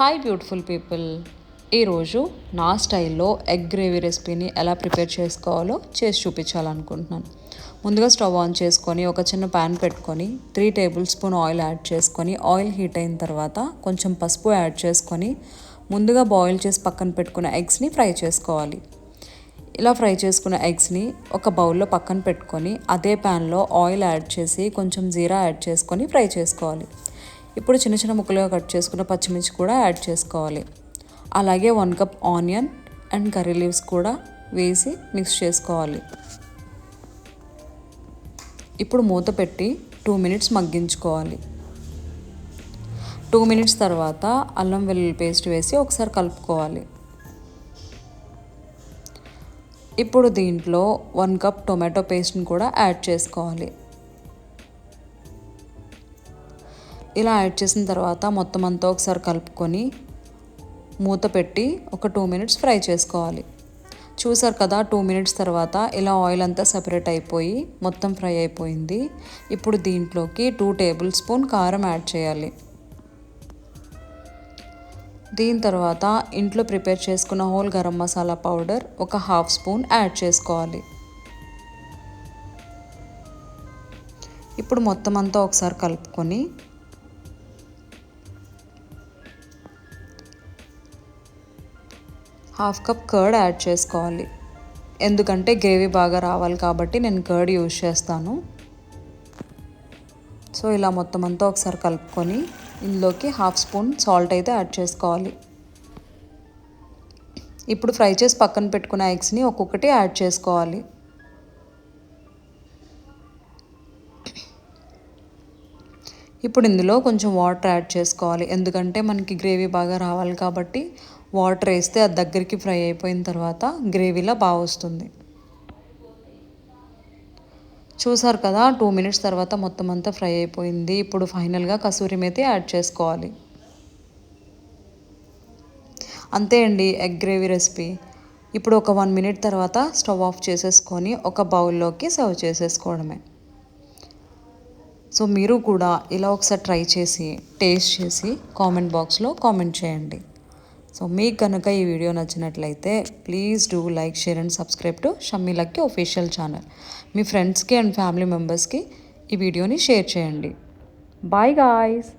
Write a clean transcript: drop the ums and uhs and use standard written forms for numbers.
Hi beautiful people. ఈరోజు నా స్టైల్లో ఎగ్ గ్రేవీ రెసిపీని ఎలా ప్రిపేర్ చేసుకోవాలో చేసి చూపించాలనుకుంటున్నాను. ముందుగా స్టవ్ ఆన్ చేసుకొని ఒక చిన్న ప్యాన్ పెట్టుకొని 3 టేబుల్ స్పూన్ ఆయిల్ యాడ్ చేసుకొని ఆయిల్ హీట్ అయిన తర్వాత కొంచెం పసుపు యాడ్ చేసుకొని ముందుగా బాయిల్ చేసి పక్కన పెట్టుకున్న ఎగ్స్ని ఫ్రై చేసుకోవాలి. ఇలా ఫ్రై చేసుకున్న ఎగ్స్ని ఒక బౌల్లో పక్కన పెట్టుకొని అదే ప్యాన్లో ఆయిల్ యాడ్ చేసి కొంచెం జీరా యాడ్ చేసుకొని ఫ్రై చేసుకోవాలి. ఇప్పుడు చిన్న చిన్న ముక్కలుగా కట్ చేసుకున్న పచ్చిమిర్చి కూడా యాడ్ చేసుకోవాలి. అలాగే 1 cup onion and curry leaves కూడా వేసి మిక్స్ చేసుకోవాలి. ఇప్పుడు మూత పెట్టి 2 మినిట్స్ మగ్గించుకోవాలి. 2 మినిట్స్ తర్వాత అల్లం వెల్లుల్లి పేస్ట్ వేసి ఒకసారి కలుపుకోవాలి. ఇప్పుడు దీంట్లో 1 కప్ టొమాటో పేస్ట్ని కూడా యాడ్ చేసుకోవాలి. ఇలా యాడ్ చేసిన తర్వాత మొత్తం అంతా ఒకసారి కలుపుకొని మూత పెట్టి ఒక 2 మినిట్స్ ఫ్రై చేసుకోవాలి. చూసారు కదా, 2 మినిట్స్ తర్వాత ఇలా ఆయిల్ అంతా సెపరేట్ అయిపోయి మొత్తం ఫ్రై అయిపోయింది. ఇప్పుడు దీంట్లోకి 2 టేబుల్ స్పూన్ కారం యాడ్ చేయాలి. దీని తర్వాత ఇంట్లో ప్రిపేర్ చేసుకున్న హోల్ గరం మసాలా పౌడర్ ఒక 1/2 స్పూన్ యాడ్ చేసుకోవాలి. ఇప్పుడు మొత్తం అంతా ఒకసారి కలుపుకొని 1/2 కప్ కర్డ్ యాడ్ చేసుకోవాలి. ఎందుకంటే గ్రేవీ బాగా రావాలి కాబట్టి నేను కర్డ్ యూజ్ చేస్తాను. సో ఇలా మొత్తం అంతా ఒకసారి కలుపుకొని ఇందులోకి 1/2 స్పూన్ సాల్ట్ అయితే యాడ్ చేసుకోవాలి. ఇప్పుడు ఫ్రై చేసి పక్కన పెట్టుకున్న ఎగ్స్ని ఒక్కొక్కటి యాడ్ చేసుకోవాలి. ఇప్పుడు ఇందులో కొంచెం వాటర్ యాడ్ చేసుకోవాలి. ఎందుకంటే మనకి గ్రేవీ బాగా రావాలి కాబట్టి వాటర్ వేస్తే అది దగ్గరికి ఫ్రై అయిపోయిన తర్వాత గ్రేవీలా బాగా వస్తుంది. చూసారు కదా, 2 మినిట్స్ తర్వాత మొత్తం అంతా ఫ్రై అయిపోయింది. ఇప్పుడు ఫైనల్గా కసూరి మేతి యాడ్ చేసుకోవాలి. అంతే అండి, ఎగ్ గ్రేవీ రెసిపీ. ఇప్పుడు ఒక 1 మినిట్ తర్వాత స్టవ్ ఆఫ్ చేసేసుకొని ఒక బౌల్లోకి సర్వ్ చేసేసుకోవడమే. సో మీరు కూడా ఇలా ఒకసారి ట్రై చేసి టేస్ట్ చేసి కామెంట్ బాక్స్లో కామెంట్ చేయండి. సో మీకు కనుక ఈ వీడియో నచ్చినట్లయితే please do like, share and subscribe to Shammi Lucky official channel. మీ ఫ్రెండ్స్కి అండ్ ఫ్యామిలీ మెంబర్స్కి ఈ వీడియోని షేర్ చేయండి. Bye guys.